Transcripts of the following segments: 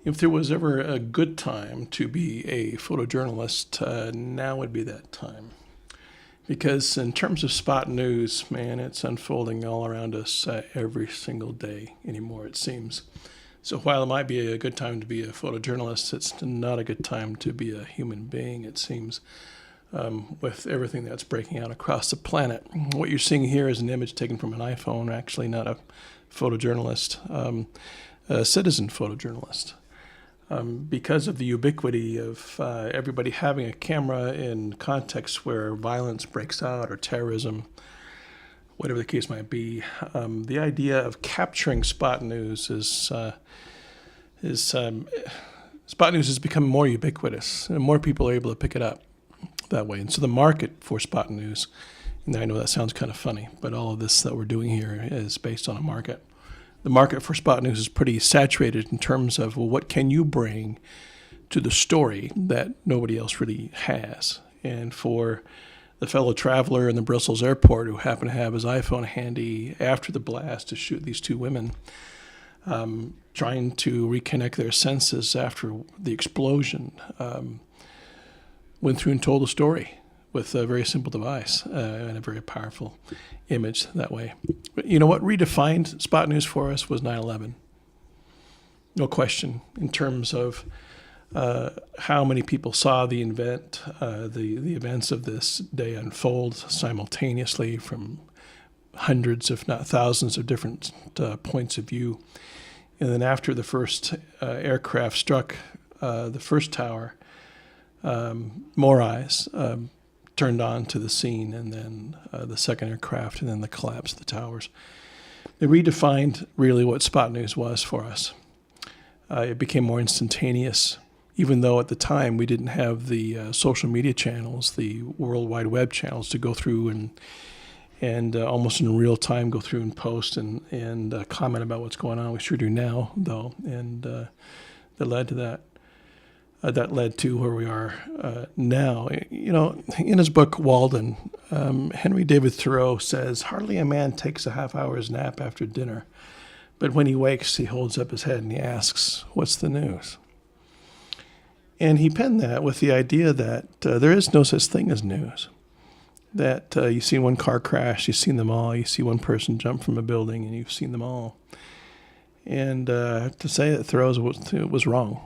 If there was ever a good time to be a photojournalist, now would be that time. Because in terms of spot news, man, it's unfolding all around us every single day anymore, it seems. So while it might be a good time to be a photojournalist, it's not a good time to be a human being, it seems, with everything that's breaking out across the planet. What you're seeing here is an image taken from an iPhone, actually not a photojournalist, a citizen photojournalist. Because of the ubiquity of everybody having a camera in contexts where violence breaks out or terrorism, whatever the case might be, the idea of capturing spot news spot news has become more ubiquitous, and more people are able to pick it up that way. And so the market for spot news, and I know that sounds kind of funny, but all of this that we're doing here is based on a market. The market for spot news is pretty saturated in terms of, well, what can you bring to the story that nobody else really has? And for the fellow traveler in the Brussels airport who happened to have his iPhone handy after the blast to shoot these two women, trying to reconnect their senses after the explosion, went through and told a story with a very simple device and a very powerful image that way. But you know what redefined spot news for us was 9/11. No question, in terms of how many people saw the event, the events of this day unfold simultaneously from hundreds, if not thousands, of different points of view. And then after the first aircraft struck the first tower, more eyes turned on to the scene, and then the second aircraft, and then the collapse of the towers. They redefined really what spot news was for us. It became more instantaneous, even though at the time we didn't have the social media channels, the World Wide Web channels to go through and almost in real time go through and post and comment about what's going on. We sure do now, though, and that led to that. That led to where we are now. You know, in his book, Walden, Henry David Thoreau says, "Hardly a man takes a half-hour's nap after dinner, but when he wakes, he holds up his head and he asks, 'What's the news?'" And he penned that with the idea that there is no such thing as news. That you see one car crash, you've seen them all. You see one person jump from a building, and you've seen them all. And to say that Thoreau was wrong,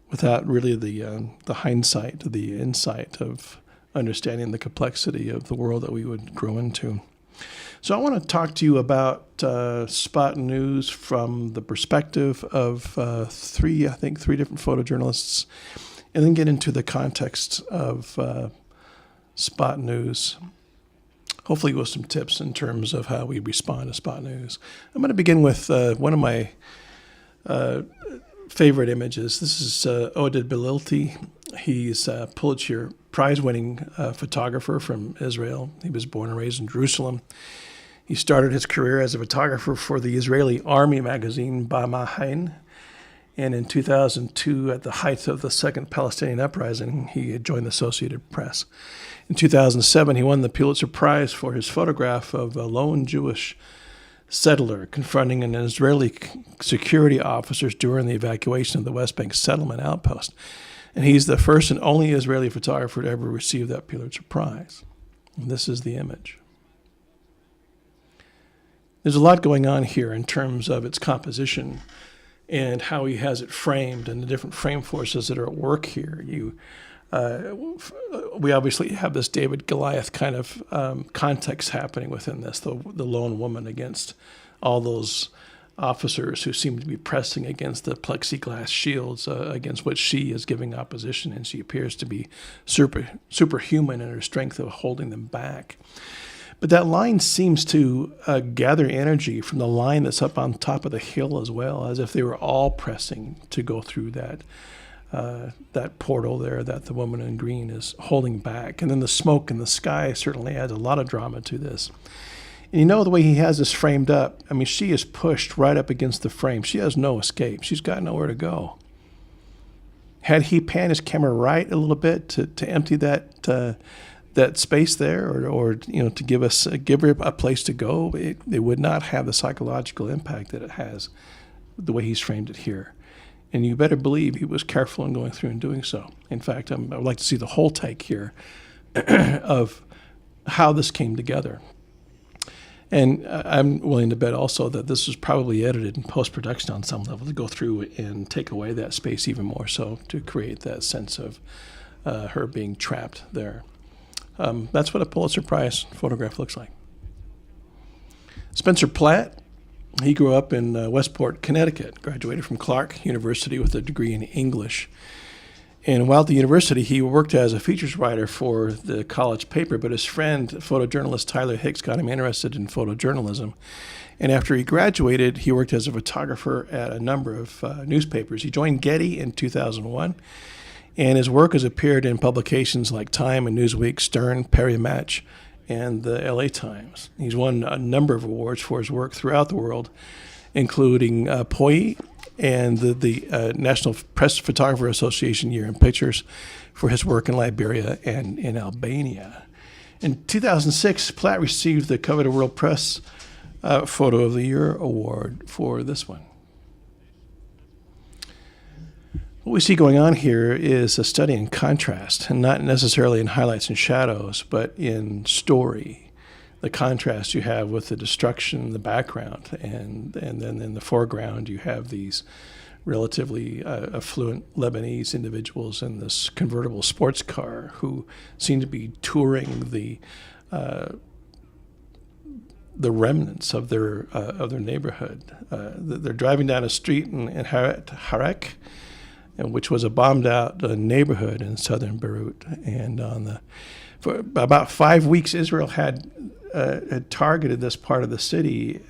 without really the hindsight, the insight of understanding the complexity of the world that we would grow into. So I want to talk to you about spot news from the perspective of three different photojournalists, and then get into the context of spot news, hopefully with some tips in terms of how we respond to spot news. I'm going to begin with one of my favorite images. This is Oded Bililti. He's a Pulitzer Prize-winning photographer from Israel. He was born and raised in Jerusalem. He started his career as a photographer for the Israeli Army magazine Ba'mahain. And in 2002, at the height of the Second Palestinian Uprising, he had joined the Associated Press. In 2007, he won the Pulitzer Prize for his photograph of a lone Jewish settler confronting an Israeli security officers during the evacuation of the West Bank settlement outpost. And he's the first and only Israeli photographer to ever receive that Pulitzer Prize. And this is the image. There's a lot going on here in terms of its composition and how he has it framed and the different frame forces that are at work here. We obviously have this David Goliath kind of context happening within this, the lone woman against all those officers who seem to be pressing against the plexiglass shields against which she is giving opposition, and she appears to be superhuman in her strength of holding them back. But that line seems to gather energy from the line that's up on top of the hill as well, as if they were all pressing to go through that portal there that the woman in green is holding back. And then the smoke in the sky certainly adds a lot of drama to this. And you know the way he has this framed up, I mean, she is pushed right up against the frame. She has no escape. She's got nowhere to go. Had he panned his camera right a little bit to empty that space there, or to give her a place to go, it would not have the psychological impact that it has the way he's framed it here. And you better believe he was careful in going through and doing so. In fact, I would like to see the whole take here of how this came together. And I'm willing to bet also that this was probably edited in post-production on some level to go through and take away that space even more so to create that sense of her being trapped there. That's what a Pulitzer Prize photograph looks like. Spencer Platt, he grew up in Westport, Connecticut, graduated from Clark University with a degree in English. And while at the university, he worked as a features writer for the college paper, but his friend, photojournalist Tyler Hicks, got him interested in photojournalism. And after he graduated, he worked as a photographer at a number of newspapers. He joined Getty in 2001, and his work has appeared in publications like Time and Newsweek, Stern, Perry Match, and the LA Times. He's won a number of awards for his work throughout the world, including POI and the National Press Photographer Association Year in Pictures for his work in Liberia and in Albania. In 2006, Platt received the coveted World Press Photo of the Year award for this one. What we see going on here is a study in contrast, and not necessarily in highlights and shadows, but in story. The contrast you have with the destruction in the background, and then in the foreground you have these relatively affluent Lebanese individuals in this convertible sports car who seem to be touring the remnants of their neighborhood. They're driving down a street in Harek, which was a bombed-out neighborhood in southern Beirut. And for about 5 weeks, Israel had targeted this part of the city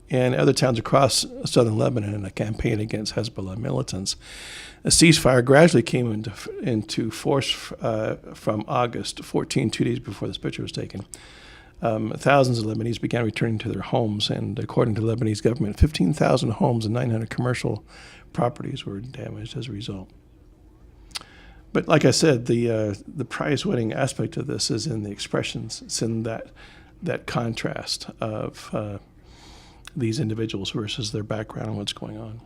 and other towns across southern Lebanon in a campaign against Hezbollah militants. A ceasefire gradually came into force from August 14, 2 days before this picture was taken. Thousands of Lebanese began returning to their homes, and according to the Lebanese government, 15,000 homes and 900 commercial properties were damaged as a result. But like I said, the prize-winning aspect of this is in the expressions. It's in that contrast of these individuals versus their background and what's going on.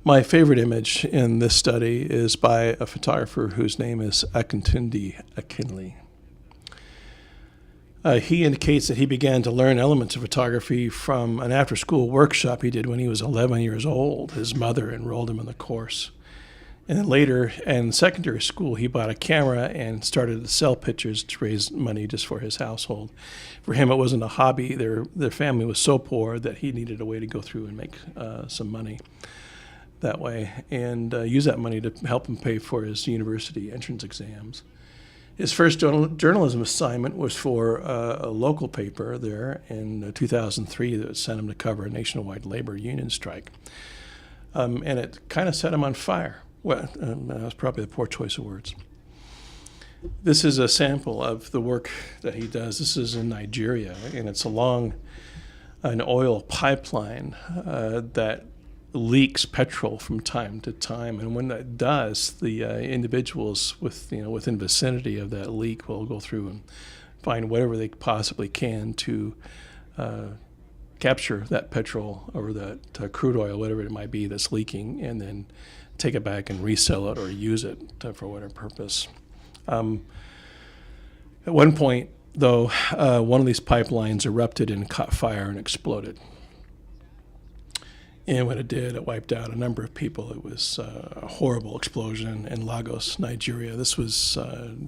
My favorite image in this study is by a photographer whose name is Akintunde Akinle. He indicates that he began to learn elements of photography from an after-school workshop he did when he was 11 years old. His mother enrolled him in the course. And then later, in secondary school, he bought a camera and started to sell pictures to raise money just for his household. For him, it wasn't a hobby. Their family was so poor that he needed a way to go through and make some money that way and use that money to help him pay for his university entrance exams. His first journalism assignment was for a local paper there in 2003 that sent him to cover a nationwide labor union strike. And it kind of set him on fire. Well, that was probably a poor choice of words. This is a sample of the work that he does. This is in Nigeria, and it's along an oil pipeline that leaks petrol from time to time. And when that does, the individuals within vicinity of that leak will go through and find whatever they possibly can to capture that petrol or that crude oil, whatever it might be that's leaking, and then take it back and resell it or use it for whatever purpose. At one point, though, one of these pipelines erupted and caught fire and exploded. And when it did, it wiped out a number of people. It was a horrible explosion in Lagos, Nigeria. This was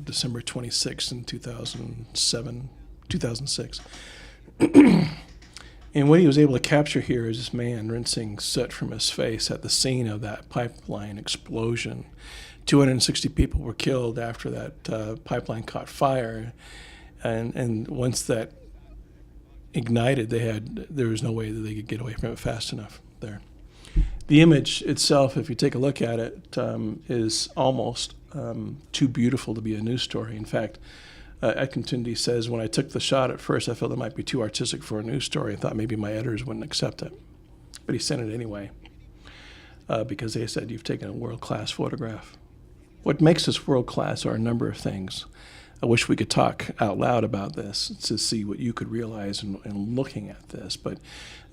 December 26th in 2006. And what he was able to capture here is this man rinsing soot from his face at the scene of that pipeline explosion. 260 people were killed after that pipeline caught fire. And once that ignited, there was no way that they could get away from it fast enough there. The image itself, if you take a look at it, is almost too beautiful to be a news story. In fact, Akintunde says, when I took the shot at first, I felt it might be too artistic for a news story. I thought maybe my editors wouldn't accept it. But he sent it anyway because they said, you've taken a world-class photograph. What makes this world-class are a number of things. I wish we could talk out loud about this to see what you could realize in looking at this. But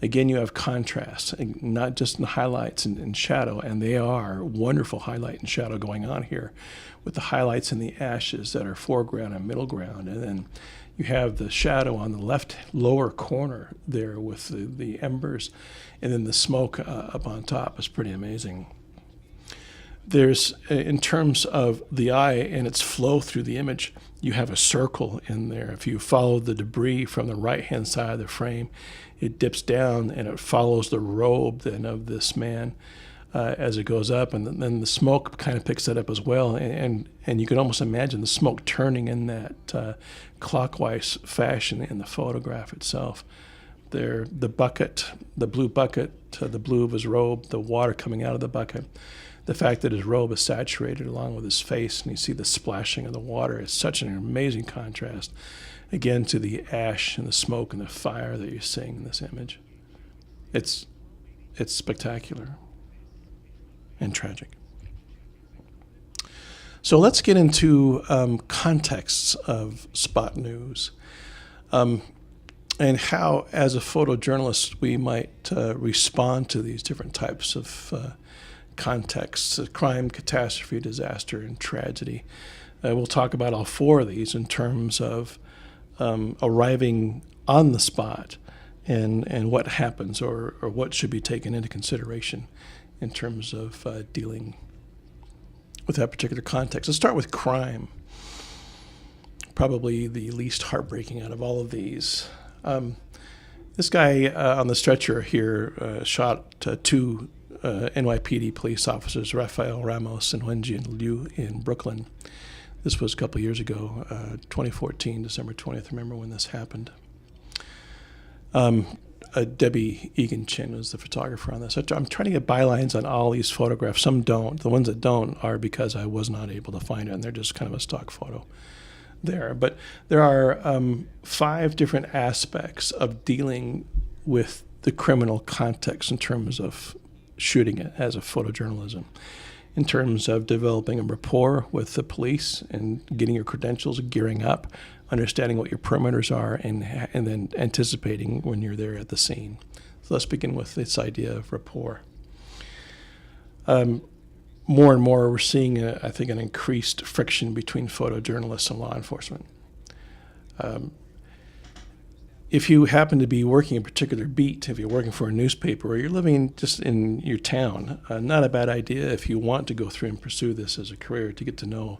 again, you have contrast, not just in the highlights and shadow, and they are wonderful highlight and shadow going on here with the highlights in the ashes that are foreground and middle ground. And then you have the shadow on the left lower corner there with the embers, and then the smoke up on top is pretty amazing. There's, in terms of the eye and its flow through the image, you have a circle in there. If you follow the debris from the right-hand side of the frame, it dips down and it follows the robe then of this man as it goes up, and then the smoke kind of picks that up as well. And you can almost imagine the smoke turning in that clockwise fashion in the photograph itself. There, the bucket, the blue bucket, the blue of his robe, the water coming out of the bucket. The fact that his robe is saturated along with his face, and you see the splashing of the water, is such an amazing contrast, again, to the ash and the smoke and the fire that you're seeing in this image. It's spectacular and tragic. So let's get into contexts of spot news and how, as a photojournalist, we might respond to these different types of contexts: crime, catastrophe, disaster, and tragedy. We'll talk about all four of these in terms of arriving on the spot and what happens or what should be taken into consideration in terms of dealing with that particular context. Let's start with crime, probably the least heartbreaking out of all of these. This guy on the stretcher here shot two NYPD police officers, Rafael Ramos and Wenjin Liu, in Brooklyn. This was a couple years ago, 2014, December 20th. Remember when this happened? Debbie Egan Chin was the photographer on this. I'm trying to get bylines on all these photographs. Some don't. The ones that don't are because I was not able to find it, and they're just kind of a stock photo there. But there are 5 different aspects of dealing with the criminal context in terms of shooting it as a photojournalism, in terms of developing a rapport with the police and getting your credentials, gearing up, understanding what your perimeters are, and then anticipating when you're there at the scene. So let's begin with this idea of rapport. More and more, we're seeing, I think, an increased friction between photojournalists and law enforcement. If you happen to be working a particular beat, if you're working for a newspaper or you're living just in your town, not a bad idea if you want to go through and pursue this as a career to get to know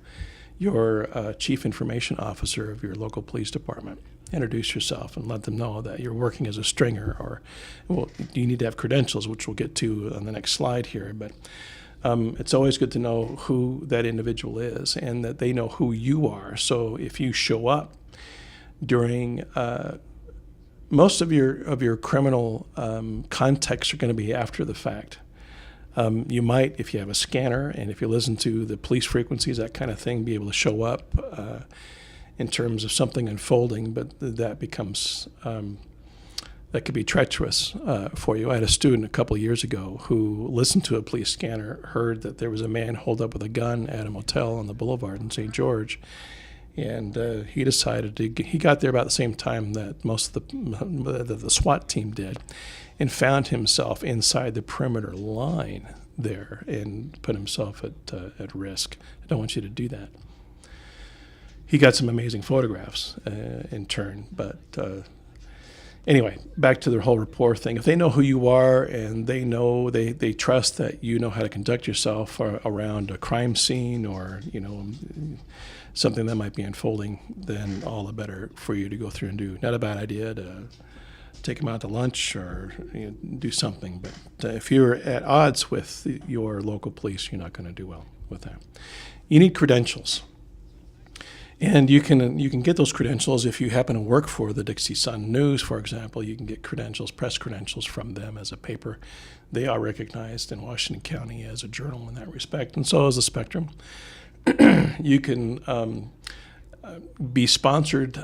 your chief information officer of your local police department. Introduce yourself and let them know that you're working as a stringer, or, well, you need to have credentials, which we'll get to on the next slide here. But it's always good to know who that individual is and that they know who you are. So if you show up during most of your criminal contexts are going to be after the fact. You might, if you have a scanner and if you listen to the police frequencies, that kind of thing, be able to show up in terms of something unfolding, but that becomes, that could be treacherous for you. I had a student a couple of years ago who listened to a police scanner, heard that there was a man holed up with a gun at a motel on the boulevard in St. George. And he decided he got there about the same time that most of the SWAT team did, and found himself inside the perimeter line there and put himself at risk. I don't want you to do that. He got some amazing photographs in turn, but anyway, back to the whole rapport thing. If they know who you are and they know they trust that you know how to conduct yourself around a crime scene or something that might be unfolding, then all the better for you to go through and do. Not a bad idea to take them out to lunch or do something, but if you're at odds with your local police, you're not going to do well with that. You need credentials. And you can get those credentials if you happen to work for the Dixie Sun News, for example. You can get credentials, press credentials from them as a paper. They are recognized in Washington County as a journal in that respect, and so is the Spectrum. You can be sponsored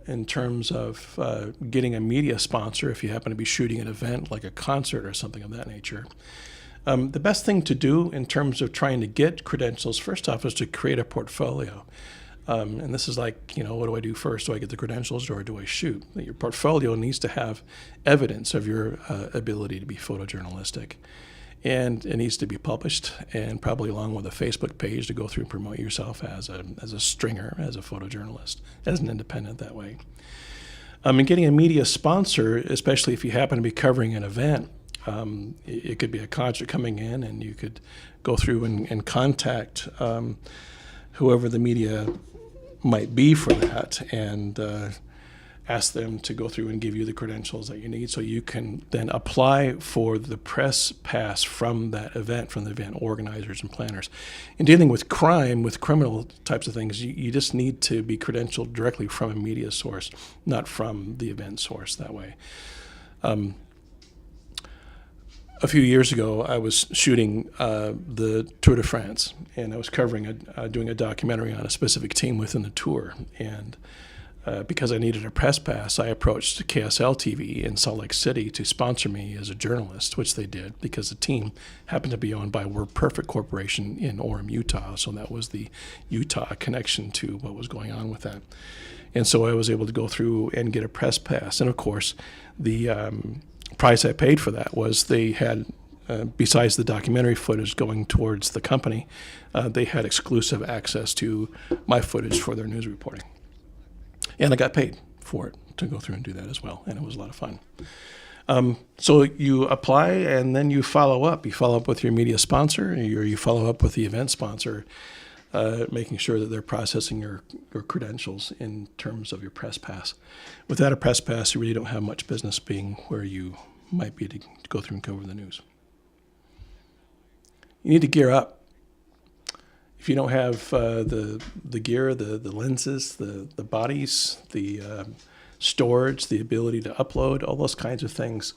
in terms of getting a media sponsor if you happen to be shooting an event like a concert or something of that nature. The best thing to do in terms of trying to get credentials, first off, is to create a portfolio. And this is like, what do I do first? Do I get the credentials or do I shoot? Your portfolio needs to have evidence of your ability to be photojournalistic. And it needs to be published, and probably along with a Facebook page to go through and promote yourself as a stringer, as a photojournalist, as an independent that way. And getting a media sponsor, especially if you happen to be covering an event, it could be a concert coming in, and you could go through and contact whoever the media might be for that, and ask them to go through and give you the credentials that you need, so you can then apply for the press pass from that event, from the event organizers and planners. In dealing with crime, with criminal types of things, you just need to be credentialed directly from a media source, not from the event source that way. A few years ago, I was shooting the Tour de France, and I was doing a documentary on a specific team within the Tour. And because I needed a press pass, I approached KSL TV in Salt Lake City to sponsor me as a journalist, which they did because the team happened to be owned by WordPerfect Corporation in Orem, Utah. So that was the Utah connection to what was going on with that. And so I was able to go through and get a press pass. And of course, the price I paid for that was they had, besides the documentary footage going towards the company, they had exclusive access to my footage for their news reporting. And I got paid for it to go through and do that as well, and it was a lot of fun. So you apply, and then you follow up. You follow up with your media sponsor, or you follow up with the event sponsor, making sure that they're processing your credentials in terms of your press pass. Without a press pass, you really don't have much business being where you might be to go through and cover the news. You need to gear up. If you don't have the gear, the lenses, the bodies, the storage, the ability to upload, all those kinds of things,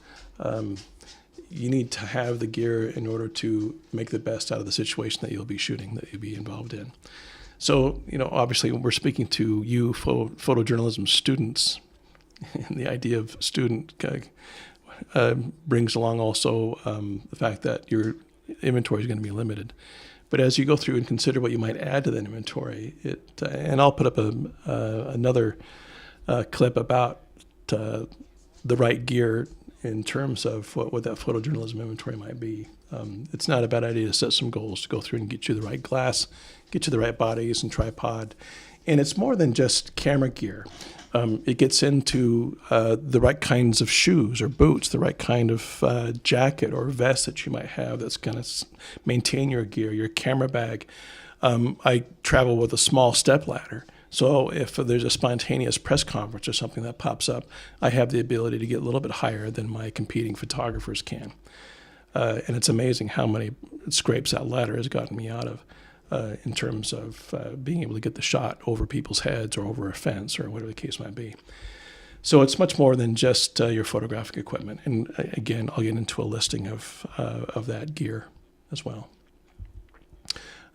you need to have the gear in order to make the best out of the situation that you'll be shooting, that you'll be involved in. So, obviously we're speaking to you photojournalism students, and the idea of student brings along also the fact that your inventory is going to be limited. But as you go through and consider what you might add to that inventory, and I'll put up another clip about the right gear in terms of what that photojournalism inventory might be. It's not a bad idea to set some goals to go through and get you the right glass, get you the right bodies and tripod. And it's more than just camera gear. It gets into the right kinds of shoes or boots, the right kind of jacket or vest that you might have that's going to maintain your gear, your camera bag. I travel with a small step ladder. So if there's a spontaneous press conference or something that pops up, I have the ability to get a little bit higher than my competing photographers can. And it's amazing how many scrapes that ladder has gotten me out of. In terms of being able to get the shot over people's heads or over a fence or whatever the case might be. So it's much more than just your photographic equipment. And again, I'll get into a listing of that gear as well.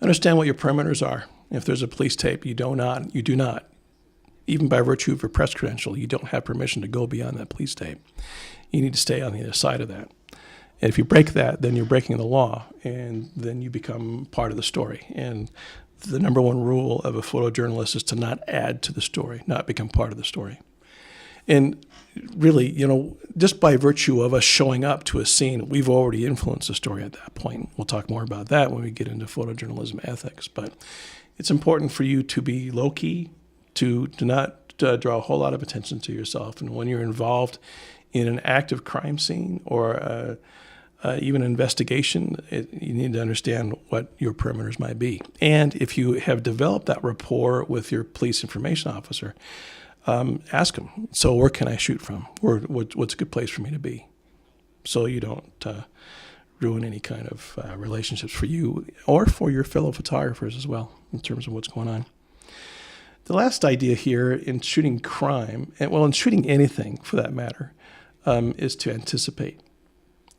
Understand what your perimeters are. If there's a police tape, you do not, even by virtue of your press credential, you don't have permission to go beyond that police tape. You need to stay on the other side of that. And if you break that, then you're breaking the law, and then you become part of the story. And the number one rule of a photojournalist is to not add to the story, not become part of the story. And really, just by virtue of us showing up to a scene, we've already influenced the story at that point. We'll talk more about that when we get into photojournalism ethics. But it's important for you to be low-key, to not draw a whole lot of attention to yourself. And when you're involved in an active crime scene or even an investigation, you need to understand what your perimeters might be. And if you have developed that rapport with your police information officer, ask them, so where can I shoot from? What's a good place for me to be? So you don't ruin any kind of relationships for you or for your fellow photographers as well in terms of what's going on. The last idea here in shooting crime, and in shooting anything for that matter, is to anticipate,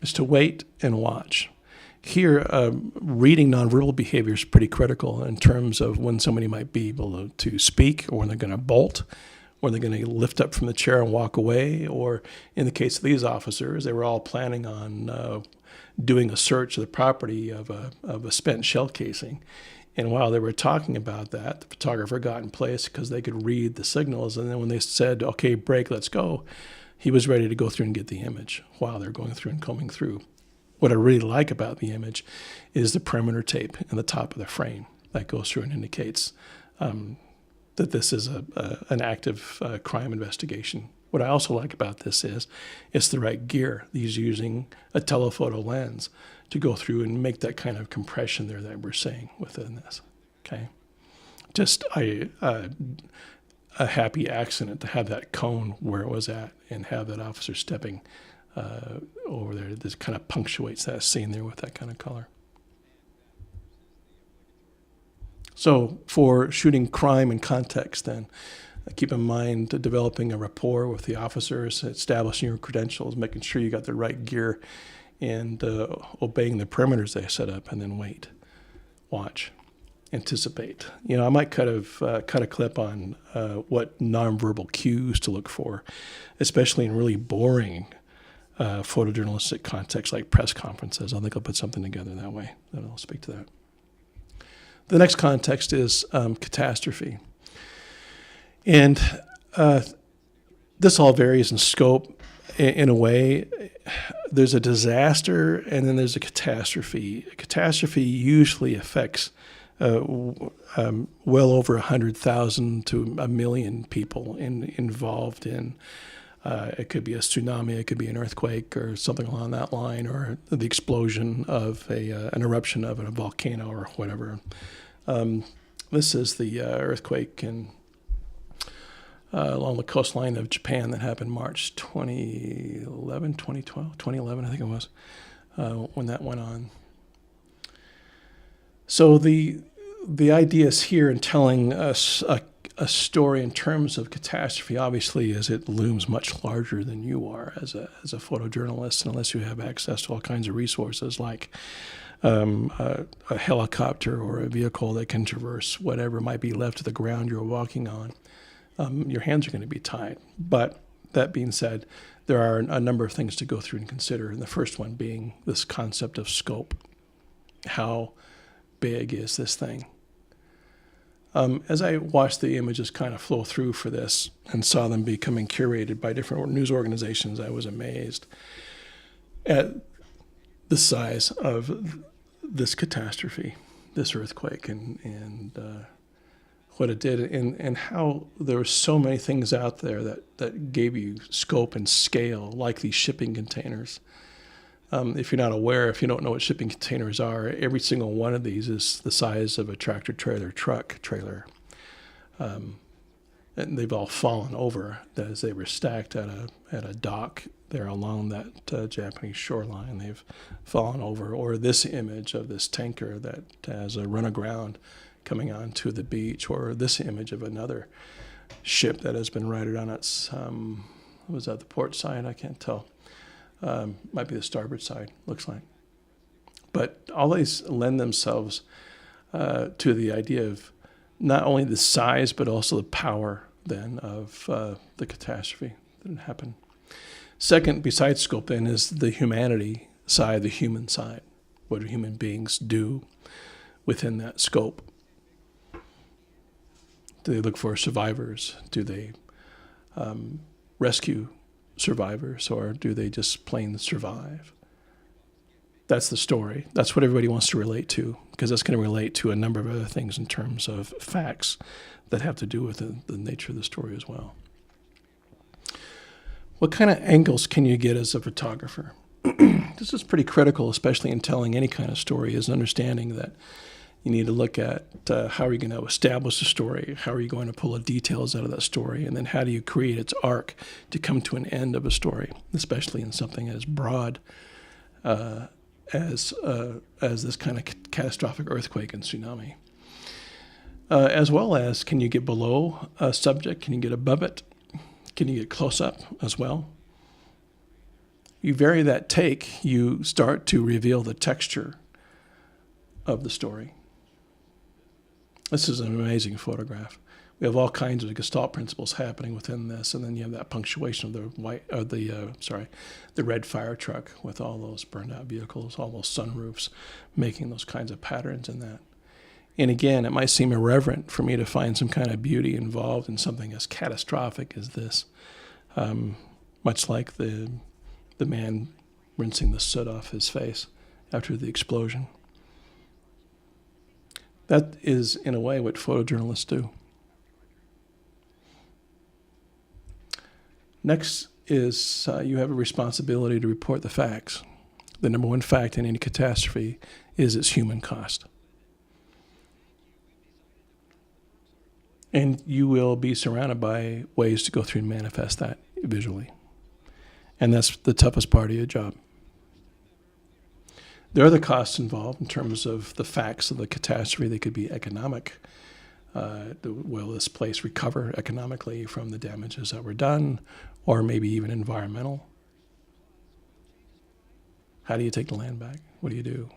is to wait and watch. Here, reading nonverbal behavior is pretty critical in terms of when somebody might be able to speak, or when they're going to bolt, or they're going to lift up from the chair and walk away, or in the case of these officers, they were all planning on doing a search of the property of a spent shell casing. And while they were talking about that, the photographer got in place because they could read the signals. And then when they said, okay, break, let's go, he was ready to go through and get the image while they're going through and combing through. What I really like about the image is the perimeter tape in the top of the frame that goes through and indicates that this is an active crime investigation. What I also like about this is it's the right gear. He's using a telephoto lens to go through and make that kind of compression there that we're seeing within this. Okay, just a happy accident to have that cone where it was at and have that officer stepping over there. This kind of punctuates that scene there with that kind of color. So for shooting crime in context, then, keep in mind developing a rapport with the officers, establishing your credentials, making sure you got the right gear, and obeying the perimeters they set up, and then wait, watch, anticipate. I might cut a clip on what nonverbal cues to look for, especially in really boring photojournalistic context like press conferences. I think I'll put something together that way, and I'll speak to that. The next context is catastrophe. And this all varies in scope in a way. There's a disaster and then there's a catastrophe. A catastrophe usually affects well over 100,000 to 1 million people involved in. It could be a tsunami, it could be an earthquake or something along that line, or the explosion of an eruption of a volcano or whatever. This is the earthquake along the coastline of Japan that happened March 2011, I think it was, when that went on. So the idea is here in telling us a story in terms of catastrophe, obviously, is it looms much larger than you are as a photojournalist, unless you have access to all kinds of resources like a helicopter or a vehicle that can traverse whatever might be left of the ground you're walking on. Your hands are going to be tied. But that being said, there are a number of things to go through and consider, and the first one being this concept of scope. How big is this thing? As I watched the images kind of flow through for this and saw them becoming curated by different news organizations, I was amazed at the size of this catastrophe, this earthquake, and what it did, and how there were so many things out there that gave you scope and scale, like these shipping containers. If you're not aware, if you don't know what shipping containers are, every single one of these is the size of a tractor trailer truck trailer. And they've all fallen over as they were stacked at a dock there along that Japanese shoreline. They've fallen over. Or this image of this tanker that has a run aground coming onto the beach, or this image of another ship that has been righted on its, was that the port side? I can't tell. Might be the starboard side, looks like. But all these lend themselves to the idea of not only the size, but also the power then of the catastrophe that happened. Second, besides scope then, is the humanity side, the human side. What do human beings do within that scope? Do they look for survivors? Do they rescue survivors, or do they just plain survive? That's the story. That's what everybody wants to relate to, because that's going to relate to a number of other things in terms of facts that have to do with the nature of the story as well. What kind of angles can you get as a photographer? This is pretty critical, especially in telling any kind of story, is understanding that you need to look at how are you going to establish the story, how are you going to pull the details out of that story, and then how do you create its arc to come to an end of a story, especially in something as broad as this kind of catastrophic earthquake and tsunami. As well as, can you get below a subject? Can you get above it? Can you get close up as well? You vary that take, you start to reveal the texture of the story. This is an amazing photograph. We have all kinds of Gestalt principles happening within this, and then you have that punctuation of the red fire truck with all those burned out vehicles, all those sunroofs, making those kinds of patterns in that. And again, it might seem irreverent for me to find some kind of beauty involved in something as catastrophic as this, much like the man rinsing the soot off his face after the explosion. That is, in a way, what photojournalists do. Next is you have a responsibility to report the facts. The number one fact in any catastrophe is its human cost. And you will be surrounded by ways to go through and manifest that visually. And that's the toughest part of your job. There are other costs involved in terms of the facts of the catastrophe. They could be economic. Will this place recover economically from the damages that were done? Or maybe even environmental. How do you take the land back? What do you do?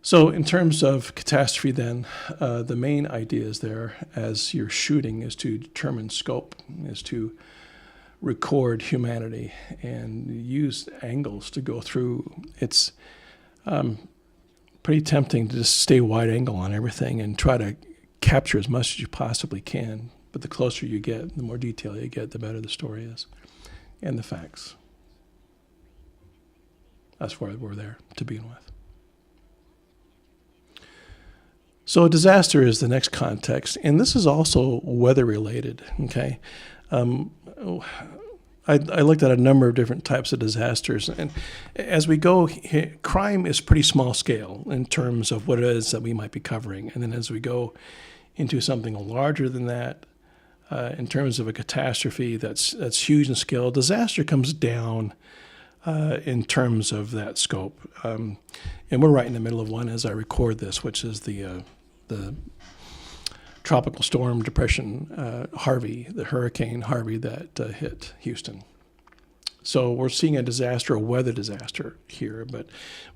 So in terms of catastrophe then, the main ideas there as you're shooting is to determine scope, is to record humanity and use angles to go through. It's pretty tempting to just stay wide angle on everything and try to capture as much as you possibly can. But the closer you get, the more detail you get, the better the story is and the facts. That's why we're there to begin with. So a disaster is the next context, and this is also weather-related, okay? I looked at a number of different types of disasters, and as we go, crime is pretty small scale in terms of what it is that we might be covering, and then as we go into something larger than that, in terms of a catastrophe that's huge in scale, disaster comes down in terms of that scope. And we're right in the middle of one as I record this, which is the tropical storm depression Harvey, the Hurricane Harvey that hit Houston. So we're seeing a disaster, a weather disaster here, but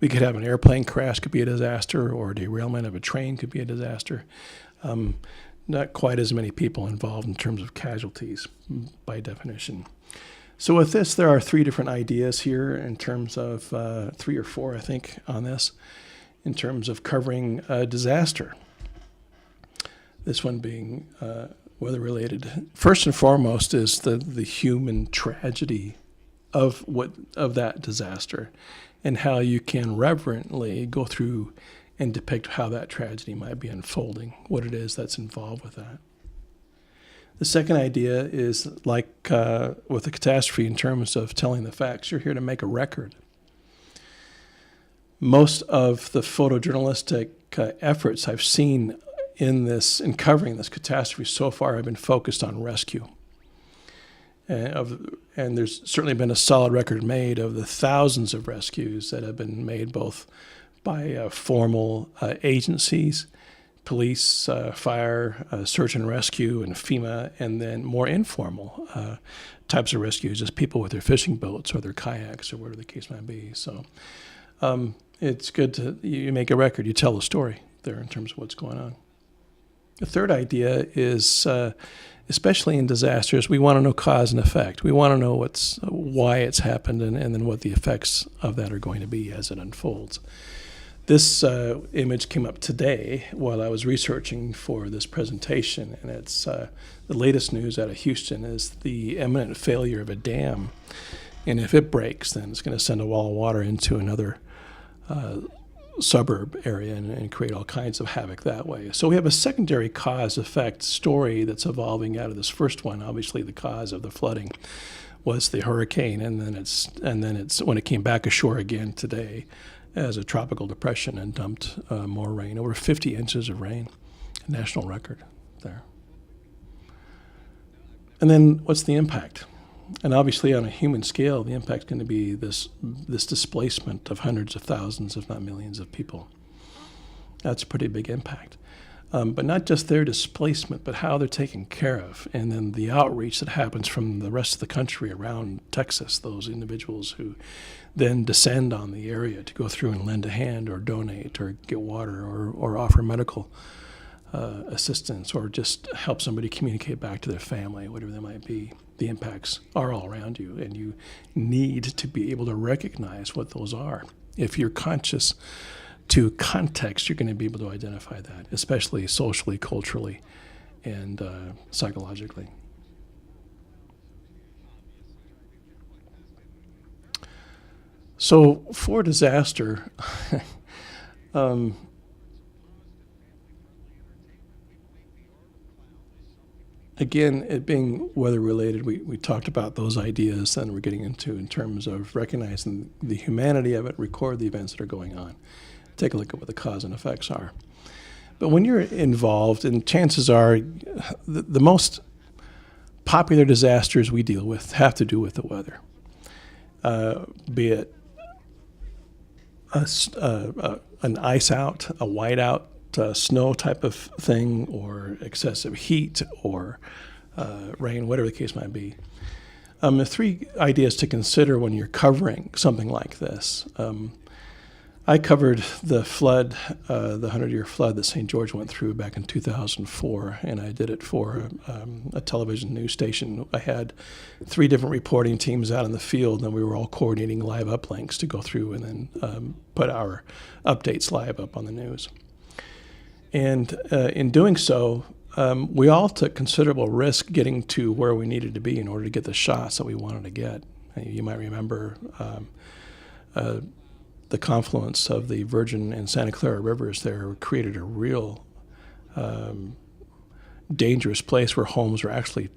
we could have an airplane crash could be a disaster, or a derailment of a train could be a disaster. Not quite as many people involved in terms of casualties by definition. So with this, there are three different ideas here in terms of 3 or 4, I think, on this, in terms of covering a disaster. This one being weather-related. First and foremost is the human tragedy of that disaster, and how you can reverently go through and depict how that tragedy might be unfolding, what it is that's involved with that. The second idea is like with a catastrophe in terms of telling the facts. You're here to make a record. Most of the photojournalistic efforts I've seen in covering this catastrophe so far have been focused on rescue. And there's certainly been a solid record made of the thousands of rescues that have been made both by formal agencies, police, fire, search and rescue, and FEMA, and then more informal types of rescues, just people with their fishing boats or their kayaks or whatever the case might be. So it's good you make a record, you tell a story there in terms of what's going on. The third idea is, especially in disasters, we want to know cause and effect. We want to know why it's happened and then what the effects of that are going to be as it unfolds. This image came up today while I was researching for this presentation, and it's the latest news out of Houston is the imminent failure of a dam. And if it breaks, then it's going to send a wall of water into another suburb area and create all kinds of havoc that way. So we have a secondary cause-effect story that's evolving out of this first one. Obviously, the cause of the flooding was the hurricane, and then it's when it came back ashore again today as a tropical depression and dumped more rain, over 50 inches of rain, a national record there. And then what's the impact? And obviously on a human scale, the impact is going to be this displacement of hundreds of thousands, if not millions of people. That's a pretty big impact. But not just their displacement, but how they're taken care of. And then the outreach that happens from the rest of the country around Texas, those individuals who then descend on the area to go through and lend a hand or donate or get water or offer medical assistance or just help somebody communicate back to their family, whatever they might be. The impacts are all around you, and you need to be able to recognize what those are If you're conscious to context, you're going to be able to identify that, especially socially, culturally, and psychologically. So for disaster, again, it being weather related, we talked about those ideas and we're getting into in terms of recognizing the humanity of it, record the events that are going on, take a look at what the cause and effects are. But when you're involved, and chances are the most popular disasters we deal with have to do with the weather, be it an ice out, a white out, snow type of thing, or excessive heat, or rain, whatever the case might be. The three ideas to consider when you're covering something like this. I covered the flood, the 100-year flood that St. George went through back in 2004, and I did it for a television news station. I had 3 different reporting teams out in the field, and we were all coordinating live uplinks to go through and then put our updates live up on the news. And in doing so, we all took considerable risk getting to where we needed to be in order to get the shots that we wanted to get. You might remember the confluence of the Virgin and Santa Clara rivers there created a real dangerous place where homes were actually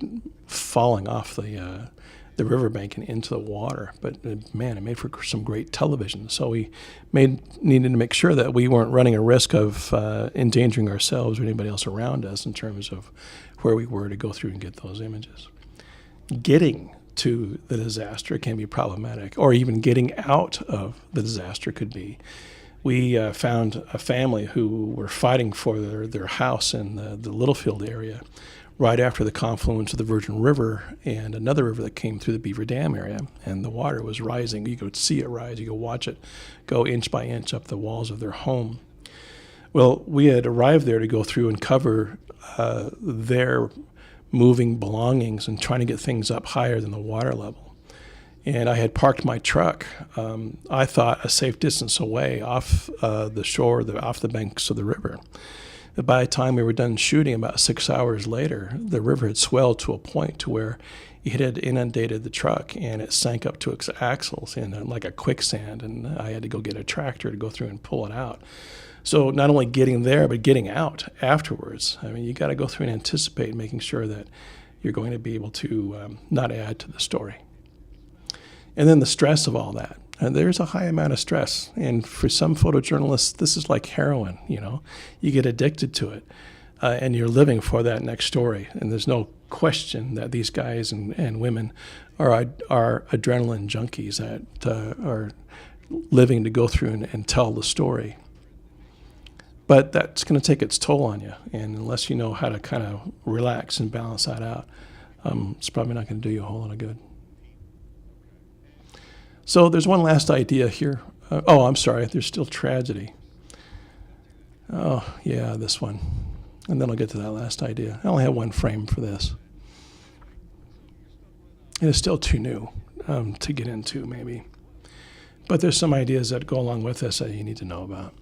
falling off the riverbank and into the water. But man, it made for some great television. So we needed to make sure that we weren't running a risk of endangering ourselves or anybody else around us in terms of where we were to go through and get those images. Getting to the disaster can be problematic, or even getting out of the disaster could be. We found a family who were fighting for their house in the Littlefield area right after the confluence of the Virgin River and another river that came through the Beaver Dam area, and the water was rising. You could see it rise. You could watch it go inch by inch up the walls of their home. Well, we had arrived there to go through and cover their moving belongings and trying to get things up higher than the water level. And I had parked my truck, I thought, a safe distance away off the shore, off the banks of the river. But by the time we were done shooting, about 6 hours later, the river had swelled to a point to where it had inundated the truck and it sank up to its axles in like a quicksand, and I had to go get a tractor to go through and pull it out. So not only getting there, but getting out afterwards. I mean, you got to go through and anticipate making sure that you're going to be able to not add to the story. And then the stress of all that. And there's a high amount of stress. And for some photojournalists, this is like heroin, you know. You get addicted to it, and you're living for that next story. And there's no question that these guys and women are adrenaline junkies that are living to go through and tell the story. But that's going to take its toll on you. And unless you know how to kind of relax and balance that out, it's probably not going to do you a whole lot of good. So there's one last idea here. I'm sorry, there's still tragedy. Oh, yeah, this one. And then I'll get to that last idea. I only have one frame for this. It is still too new to get into, maybe. But there's some ideas that go along with this that you need to know about.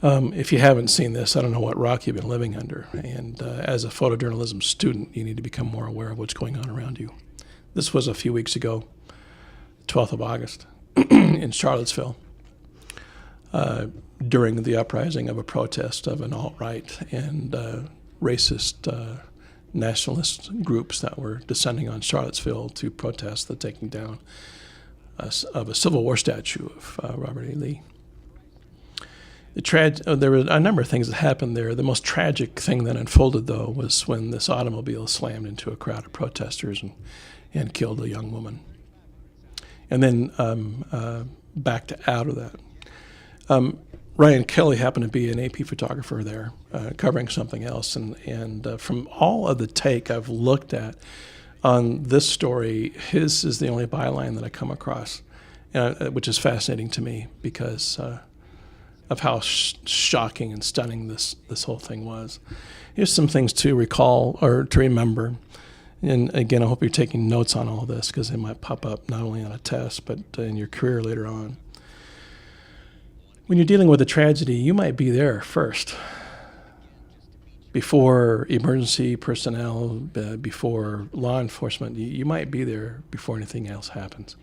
If you haven't seen this, I don't know what rock you've been living under. And as a photojournalism student, you need to become more aware of what's going on around you. This was a few weeks ago, 12th of August, in Charlottesville, during the uprising of a protest of an alt-right and racist nationalist groups that were descending on Charlottesville to protest the taking down of a Civil War statue of Robert E. Lee. There were a number of things that happened there. The most tragic thing that unfolded, though, was when this automobile slammed into a crowd of protesters and killed a young woman. And then backed out of that. Ryan Kelly happened to be an AP photographer there, covering something else. And from all of the take I've looked at on this story, his is the only byline that I come across, which is fascinating to me because of how shocking and stunning this whole thing was. Here's some things to recall or to remember. And again, I hope you're taking notes on all this because it might pop up not only on a test, but in your career later on. When you're dealing with a tragedy, you might be there first, before emergency personnel, before law enforcement. You might be there before anything else happens.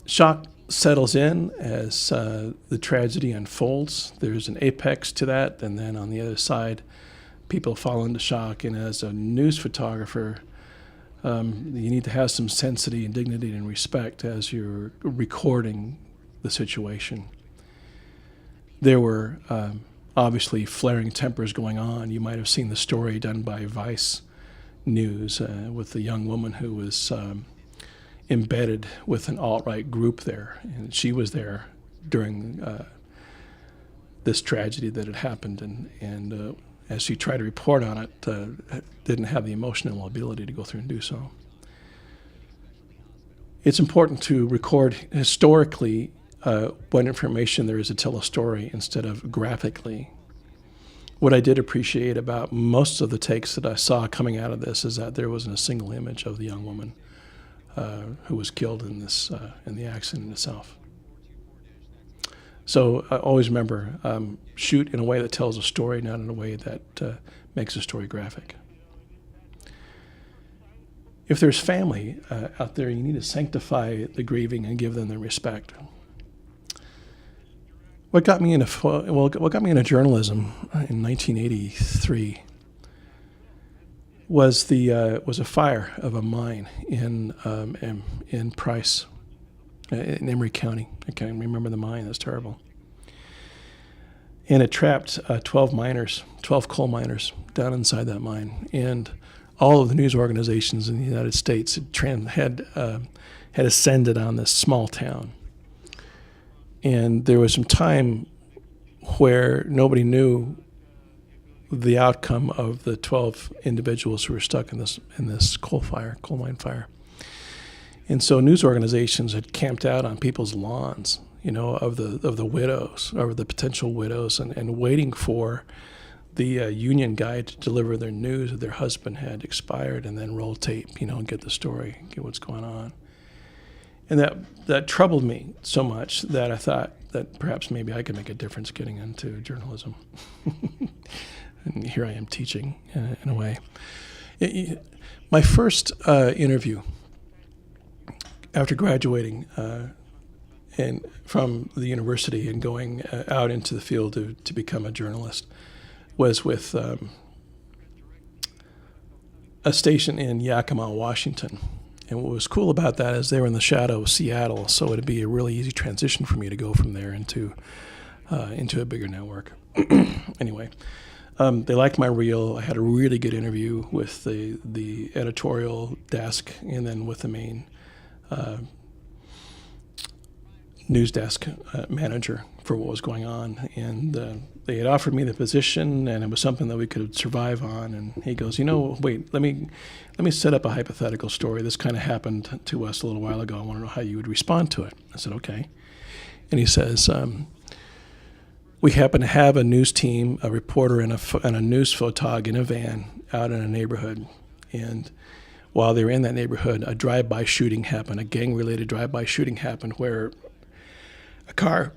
Shock settles in as the tragedy unfolds. There's an apex to that, and then on the other side, people fall into shock. And as a news photographer, you need to have some sensity and dignity and respect as you're recording the situation. There were obviously flaring tempers going on. You might have seen the story done by Vice News with the young woman who was embedded with an alt-right group there, and she was there during this tragedy that had happened, and as she tried to report on it, didn't have the emotional ability to go through and do so. It's important to record historically what information there is to tell a story instead of graphically. What I did appreciate about most of the takes that I saw coming out of this is that there wasn't a single image of the young woman who was killed in the accident itself. So always remember, shoot in a way that tells a story, not in a way that makes a story graphic. If there's family out there, you need to sanctify the grieving and give them the respect. What got me into journalism in 1983 was a fire of a mine in Price, in Emery County. I can't remember the mine. That's terrible. And it trapped 12 coal miners down inside that mine. And all of the news organizations in the United States had ascended on this small town. And there was some time where nobody knew the outcome of the 12 individuals who were stuck in this coal mine fire. And so news organizations had camped out on people's lawns, of the widows, or the potential widows, and waiting for the union guy to deliver their news that their husband had expired, and then roll tape, and get the story, get what's going on. And that troubled me so much that I thought that perhaps maybe I could make a difference getting into journalism. And here I am teaching in a way. My first interview after graduating and from the university and going out into the field to become a journalist was with a station in Yakima, Washington. And what was cool about that is they were in the shadow of Seattle, so it'd be a really easy transition for me to go from there into a bigger network. Anyway, they liked my reel. I had a really good interview with the editorial desk and then with the main news desk manager for what was going on. And they had offered me the position, and it was something that we could survive on. And he goes, wait, let me set up a hypothetical story. This kind of happened to us a little while ago. I want to know how you would respond to it. I said, okay. And he says, we happen to have a news team, a reporter, and a news photog in a van out in a neighborhood. And while they were in that neighborhood, a drive-by shooting happened, a gang-related drive-by shooting happened where a car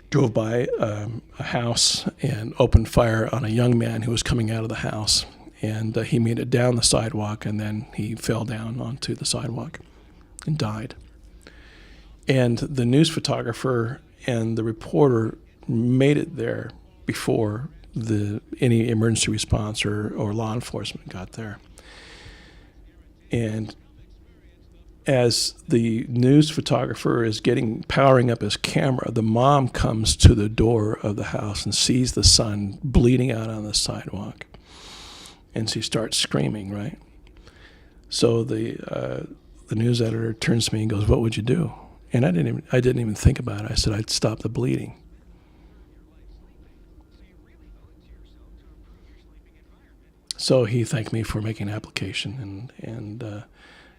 drove by a house and opened fire on a young man who was coming out of the house. And he made it down the sidewalk, and then he fell down onto the sidewalk and died. And the news photographer and the reporter made it there before any emergency response or law enforcement got there. And as the news photographer is powering up his camera, the mom comes to the door of the house and sees the son bleeding out on the sidewalk. And she starts screaming, right? So the news editor turns to me and goes, "What would you do?" And I didn't even think about it. I said, "I'd stop the bleeding." So he thanked me for making an application and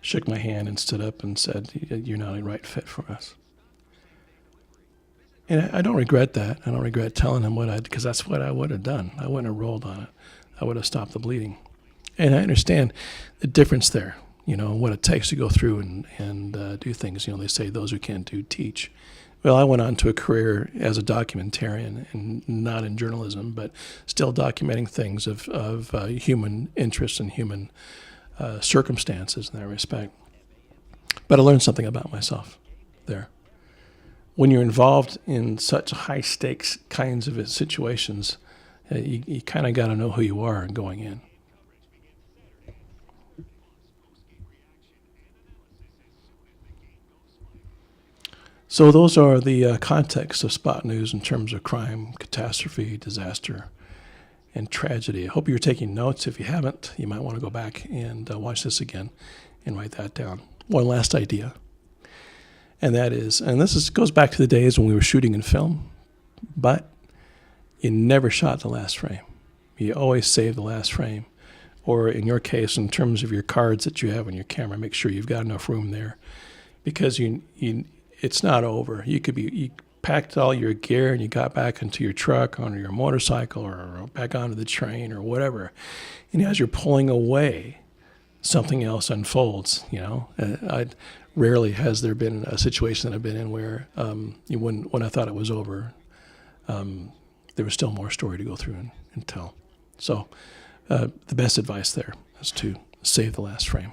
shook my hand and stood up and said, "You're not a right fit for us." And I don't regret that. I don't regret telling him because that's what I would have done. I wouldn't have rolled on it. I would have stopped the bleeding. And I understand the difference there, what it takes to go through and do things. They say those who can't do, teach. Well, I went on to a career as a documentarian, and not in journalism, but still documenting things of human interest and human circumstances in that respect. But I learned something about myself there. When you're involved in such high stakes kinds of situations, you kind of got to know who you are going in. So those are the contexts of spot news in terms of crime, catastrophe, disaster, and tragedy. I hope you're taking notes. If you haven't, you might want to go back and watch this again and write that down. One last idea, and that is, and goes back to the days when we were shooting in film, but you never shot the last frame. You always save the last frame. Or in your case, in terms of your cards that you have on your camera, make sure you've got enough room there, because it's not over. You packed all your gear and you got back into your truck, onto your motorcycle, or back onto the train or whatever. And as you're pulling away, something else unfolds. Rarely has there been a situation that I've been in where when I thought it was over, there was still more story to go through and tell. So the best advice there is to save the last frame.